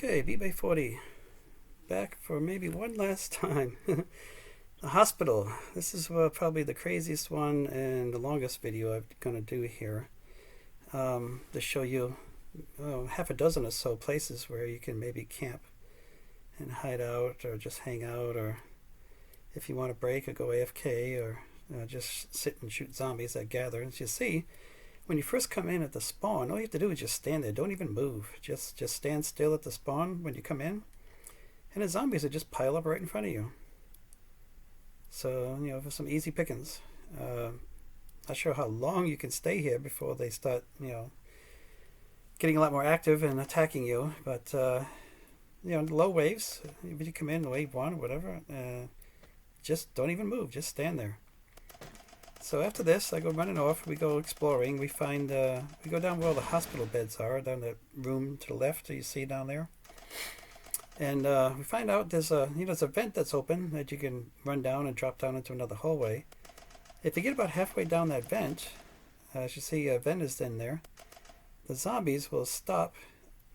Okay, B-Bay40 back for maybe one last time. The hospital. This is probably the craziest one and the longest video I'm going to do here to show you half a dozen or so places where you can maybe camp and hide out or just hang out, or if you want to break or go AFK, or just sit and shoot zombies that gather. As you see, when you first come in at the spawn, all you have to do is just stand there. Don't even move. Just stand still at the spawn when you come in, and the zombies will just pile up right in front of you. So, for some easy pickings. Not sure how long you can stay here before they start, getting a lot more active and attacking you. But, low waves, if you come in wave 1 or whatever, just don't even move. Just stand there. So after this, I go running off. We go exploring. We find, we go down where all the hospital beds are, down the room to the left that you see down there. And we find out there's a vent that's open that you can run down and drop down into another hallway. If you get about halfway down that vent, as you see, a vent is in there. The zombies will stop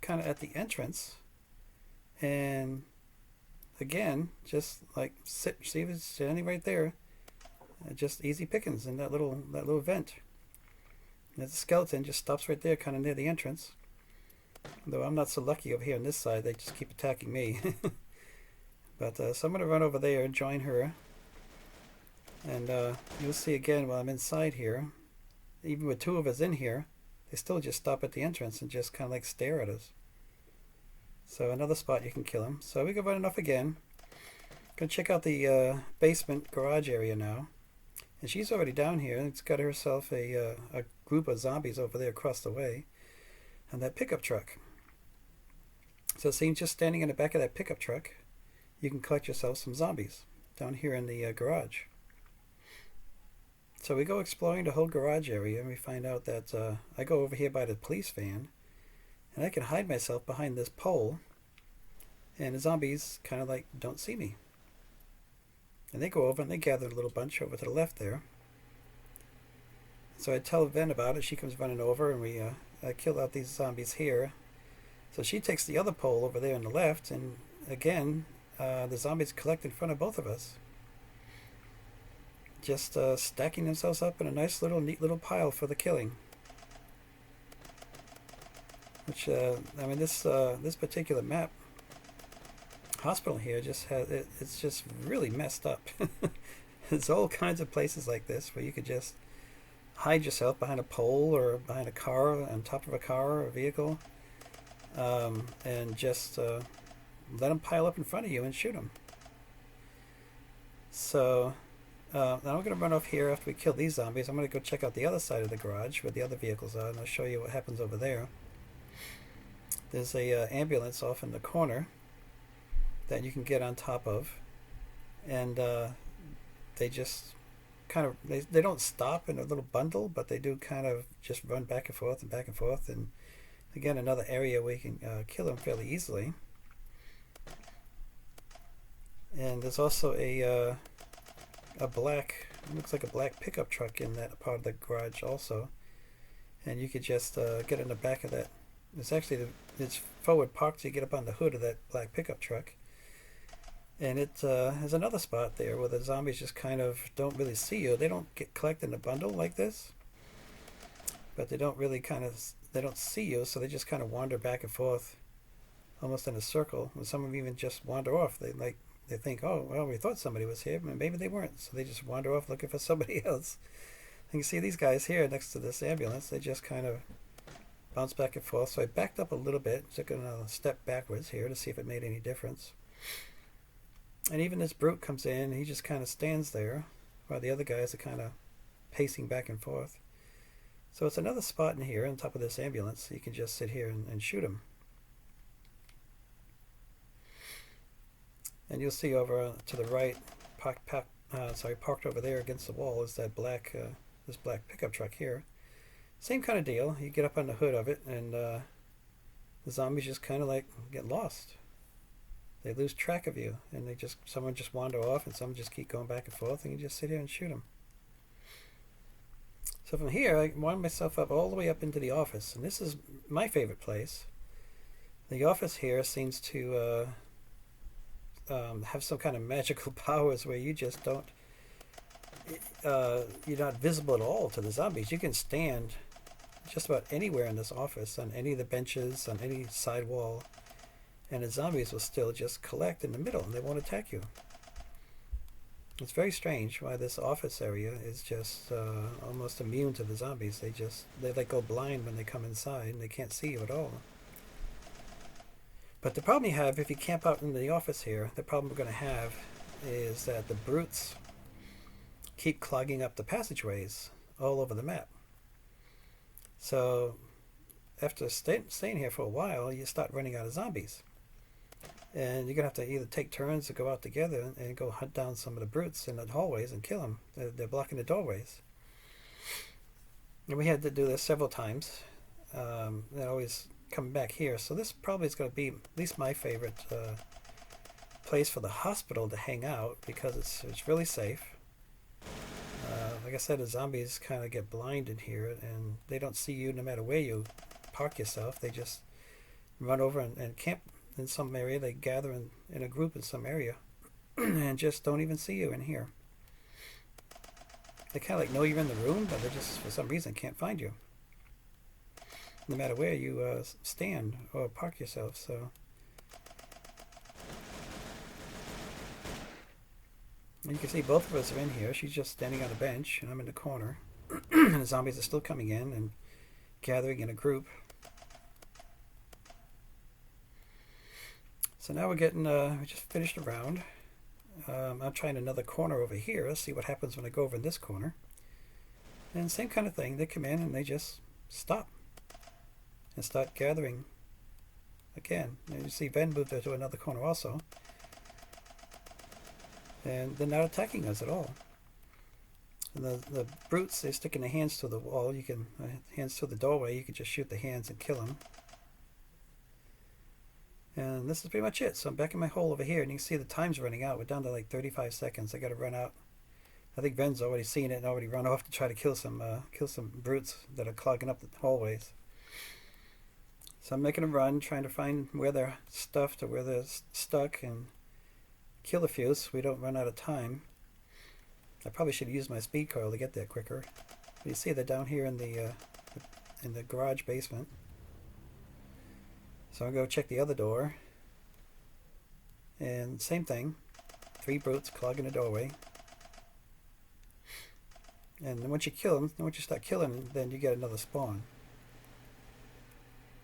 kind of at the entrance, and again, just like see if it's standing right there. Just easy pickings in that little vent. And the skeleton just stops right there, kind of near the entrance. Though I'm not so lucky over here on this side, they just keep attacking me. But so I'm going to run over there and join her. And you'll see again while I'm inside here, even with 2 of us in here, they still just stop at the entrance and just kind of like stare at us. So another spot you can kill them. So we go running off again. Gonna check out the basement garage area now. And she's already down here. It's got herself a group of zombies over there across the way. And that pickup truck. So seeing just standing in the back of that pickup truck, you can collect yourself some zombies down here in the garage. So we go exploring the whole garage area, and we find out that I go over here by the police van, and I can hide myself behind this pole, and the zombies kind of like don't see me. And they go over and they gather a little bunch over to the left there. So I tell Ven about it. She comes running over, and we kill out these zombies here. So she takes the other pole over there on the left, and again, the zombies collect in front of both of us. Just stacking themselves up in a nice neat little pile for the killing. Which, this particular map, hospital here, just has it's just really messed up. There's all kinds of places like this where you could just hide yourself behind a pole or behind a car, on top of a car or a vehicle, and just let them pile up in front of you and shoot them. So now I'm going to run off here after we kill these zombies. I'm going to go check out the other side of the garage where the other vehicles are, and I'll show you what happens over there. There's a ambulance off in the corner that you can get on top of, and they just kind of they don't stop in a little bundle, but they do kind of just run back and forth and back and forth. And again, another area where you can kill them fairly easily. And there's also a black, looks like a black pickup truck in that part of the garage also, and you could just get in the back of that. It's actually it's forward parked, so you get up on the hood of that black pickup truck. And it has another spot there where the zombies just kind of don't really see you. They don't get collected in a bundle like this, but they don't really they don't see you, so they just kind of wander back and forth, almost in a circle. And some of them even just wander off. They think, oh well, we thought somebody was here, but maybe they weren't. So they just wander off looking for somebody else. And you see these guys here next to this ambulance. They just kind of bounce back and forth. So I backed up a little bit, took a step backwards here to see if it made any difference. And even this brute comes in, and he just kind of stands there while the other guys are kind of pacing back and forth. So it's another spot in here on top of this ambulance. So you can just sit here and shoot him. And you'll see over to the right, parked over there against the wall, is that this black pickup truck here. Same kind of deal. You get up on the hood of it, and the zombies just kind of like get lost. They lose track of you, and someone just wander off, and some just keep going back and forth, and you just sit here and shoot them. So from here, I wound myself up all the way up into the office, and this is my favorite place. The office here seems to have some kind of magical powers where you just don't, you're not visible at all to the zombies. You can stand just about anywhere in this office, on any of the benches, on any side wall, and the zombies will still just collect in the middle and they won't attack you. It's very strange why this office area is just almost immune to the zombies. They like go blind when they come inside and they can't see you at all. But the problem you have if you camp out in the office here, the problem we're going to have is that the brutes keep clogging up the passageways all over the map. So after staying here for a while, you start running out of zombies. And you're going to have to either take turns to go out together and go hunt down some of the brutes in the hallways and kill them. They're blocking the doorways. And we had to do this several times. They're always coming back here. So this probably is going to be at least my favorite place for the hospital to hang out because it's really safe. Like I said, the zombies kind of get blinded here and they don't see you no matter where you park yourself. They just run over and camp in some area. They gather in a group in some area and just don't even see you in here. They kind of like know you're in the room, but they just for some reason can't find you no matter where you stand or park yourself. So and you can see both of us are in here. She's just standing on a bench and I'm in the corner. And the zombies are still coming in and gathering in a group. So now we're getting, we just finished a round. I'm trying another corner over here. See what happens when I go over in this corner. And same kind of thing. They come in and they just stop and start gathering again. And you see Ben moved to another corner also. And they're not attacking us at all. And the brutes, they're sticking their hands to the wall. You can, hands to the doorway, you can just shoot the hands and kill them. And this is pretty much it. So I'm back in my hole over here, and you can see the time's running out. We're down to like 35 seconds. I got to run out. I think Ben's already seen it and already run off to try to kill some brutes that are clogging up the hallways. So I'm making a run, trying to find where they're stuffed or where they're stuck, and kill a few so we don't run out of time. I probably should use my speed coil to get there quicker. But you see they're down here in the garage basement. So I'll go check the other door. And same thing. 3 brutes clogging the doorway. And then once you kill them, once you start killing them, then you get another spawn.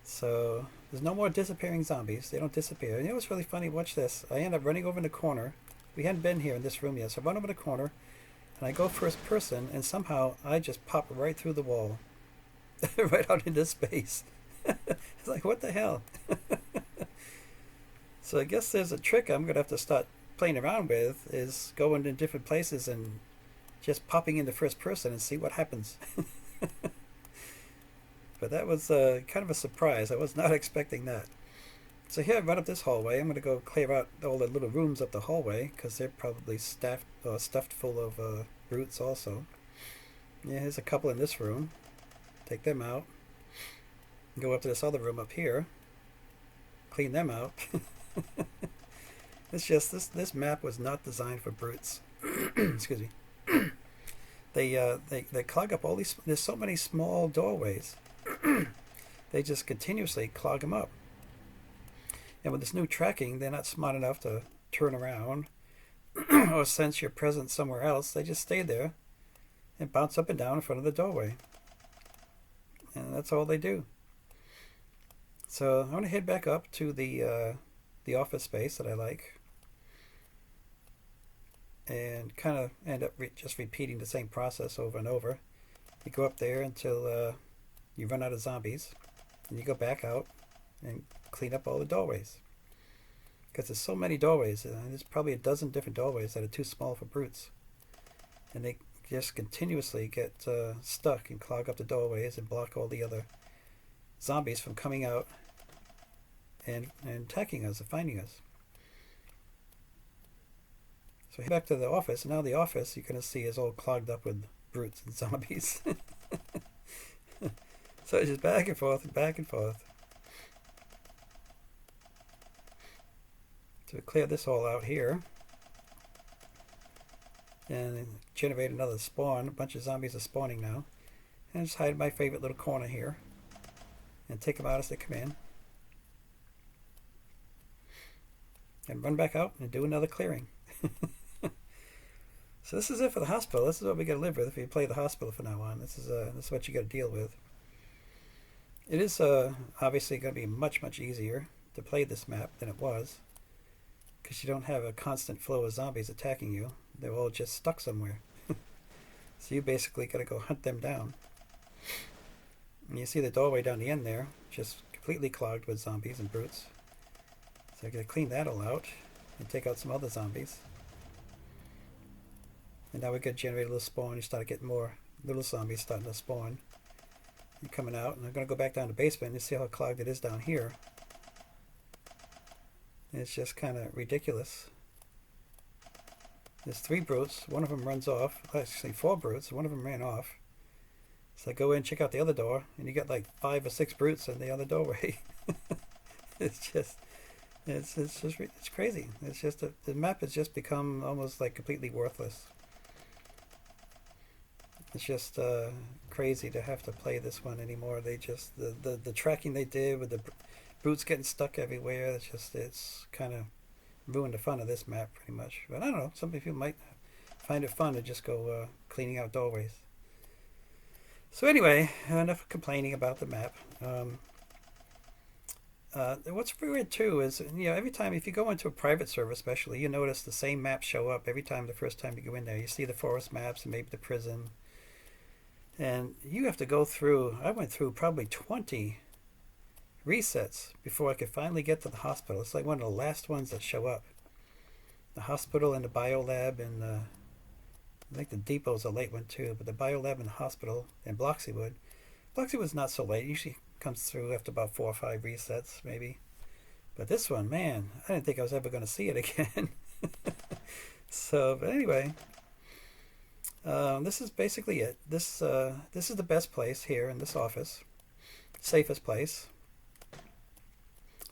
So there's no more disappearing zombies. They don't disappear. And you know what's really funny? Watch this. I end up running over in the corner. We hadn't been here in this room yet. So I run over the corner and I go first person and somehow I just pop right through the wall. Right out into space. It's like, what the hell? So I guess there's a trick I'm going to have to start playing around with, is going to different places and just popping into first person and see what happens. But that was kind of a surprise. I was not expecting that. So here I run up this hallway. I'm going to go clear out all the little rooms up the hallway because they're probably stuffed full of brutes also. Yeah, here's a couple in this room. Take them out. Go up to this other room up here. Clean them out. It's just this map was not designed for brutes. Excuse me. They clog up all these. There's so many small doorways. They just continuously clog them up. And with this new tracking, they're not smart enough to turn around or sense your presence somewhere else. They just stay there and bounce up and down in front of the doorway. And that's all they do. So I'm going to head back up to the office space that I like. And kind of end up just repeating the same process over and over. You go up there until you run out of zombies. And you go back out and clean up all the doorways. Because there's so many doorways. There's probably a dozen different doorways that are too small for brutes. And they just continuously get stuck and clog up the doorways and block all the other zombies from coming out and attacking us and finding us. So head back to the office. Now the office, you're going to see, is all clogged up with brutes and zombies. So it's just back and forth and back and forth. So we clear this all out here. And generate another spawn. A bunch of zombies are spawning now. And just hide in my favorite little corner here. And take them out as they come in. And run back out and do another clearing. So this is it for the hospital. This is what we got to live with if you play the hospital from now on. This is what you got to deal with. It is obviously going to be much easier to play this map than it was, because you don't have a constant flow of zombies attacking you. They're all just stuck somewhere. So you basically got to go hunt them down. And you see the doorway down the end there, just completely clogged with zombies and brutes. So I got to clean that all out and take out some other zombies. And now we got to generate a little spawn. You start getting more little zombies starting to spawn and coming out. And I'm going to go back down to the basement and see how clogged it is down here. And it's just kind of ridiculous. There's 3 brutes. One of them runs off. Actually, 4 brutes. One of them ran off. So I go in, check out the other door, and you got like 5 or 6 brutes in the other doorway. It's crazy. It's just the map has just become almost like completely worthless. It's just crazy to have to play this one anymore. They just the tracking they did with the brutes getting stuck everywhere. It's kind of ruined the fun of this map pretty much. But I don't know. Some people might find it fun to just go cleaning out doorways. So anyway, enough complaining about the map. What's weird too is, every time if you go into a private server especially, you notice the same maps show up every time the first time you go in there. You see the forest maps and maybe the prison. And you have to go through, I went through probably 20 resets before I could finally get to the hospital. It's like one of the last ones that show up. The hospital and the biolab, and I think the depot's a late one too, but the biolab and the hospital and Bloxywood. Bloxywood's not so late. It usually comes through after about 4 or 5 resets maybe. But this one, man, I didn't think I was ever going to see it again. So, but anyway, this is basically it. This is the best place here in this office. Safest place.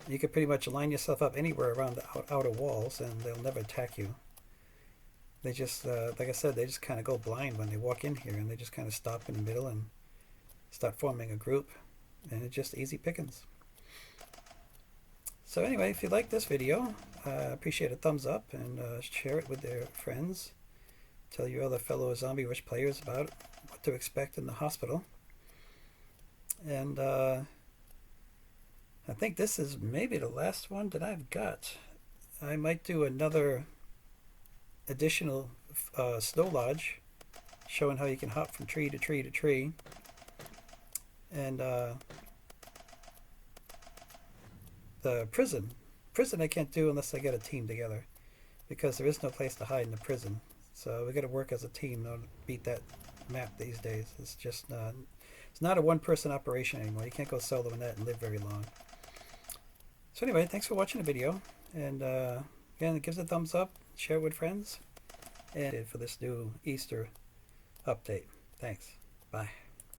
You can pretty much line yourself up anywhere around the outer walls and they'll never attack you. They just, like I said, they just kind of go blind when they walk in here, and they just kind of stop in the middle and start forming a group, and it's just easy pickings. So anyway, if you like this video, appreciate a thumbs up, and share it with their friends. Tell your other fellow Zombie Rush players about what to expect in the hospital. And I think this is maybe the last one that I've got. I might do another additional snow lodge showing how you can hop from tree to tree to tree. And the prison I can't do unless I get a team together, because there is no place to hide in the prison. So we got to work as a team to beat that map these days. It's just it's not a one-person operation anymore. You can't go solo in that and live very long. So anyway, thanks for watching the video, and again, give it a thumbs up, share it with friends, and for this new Easter update. Thanks. Bye.